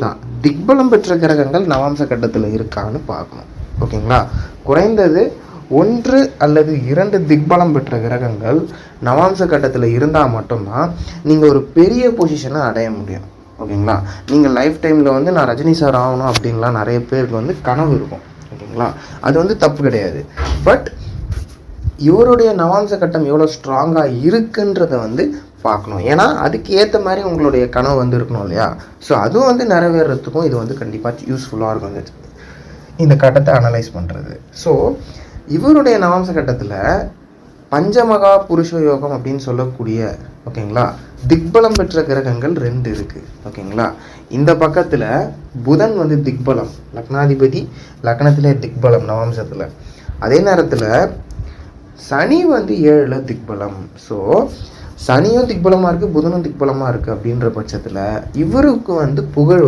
தான் திக்பலம் பெற்ற கிரகங்கள் நவாம்ச கட்டத்தில் இருக்கான்னு பார்க்கணும். ஓகேங்களா? குறைந்தது 1 அல்லது 2 திக்பலம் பெற்ற கிரகங்கள் நவாம்ச கட்டத்தில் இருந்தால் மட்டும்தான் நீங்கள் ஒரு பெரிய பொசிஷனை அடைய முடியும். ஓகேங்களா? நீங்கள் லைஃப் டைமில் வந்து நான் ரஜினி சார் ஆகணும் அப்படின்லாம் நிறைய பேருக்கு வந்து கனவு இருக்கும். ஓகேங்களா? அது வந்து தப்பு கிடையாது. பட் இவருடைய நவாம்ச கட்டம் எவ்வளோ ஸ்ட்ராங்காக இருக்குன்றதை வந்து பார்க்கணும். ஏன்னா அதுக்கு ஏற்ற மாதிரி உங்களுடைய கனவு வந்து இருக்கணும் இல்லையா? ஸோ அதுவும் வந்து நிறைவேறதுக்கும் இது வந்து கண்டிப்பாக யூஸ்ஃபுல்லாக இருக்கும் இந்த கட்டத்தை அனலைஸ் பண்ணுறது. ஸோ இவருடைய நவாம்ச கட்டத்தில் பஞ்சமகா புருஷ யோகம் அப்படின்னு சொல்லக்கூடிய ஓகேங்களா திக்பலம் பெற்ற கிரகங்கள் 2 இருக்குது. ஓகேங்களா? இந்த பக்கத்தில் புதன் வந்து திக்பலம், லக்னாதிபதி லக்னத்திலே திக்பலம் நவாம்சத்தில். அதே நேரத்தில் சனி வந்து 7ல் திக்பலம். ஸோ சனியும் திக்பலமாக இருக்குது, புதனும் திக்பலமாக இருக்குது அப்படின்ற பட்சத்தில் இவருக்கு வந்து புகழ்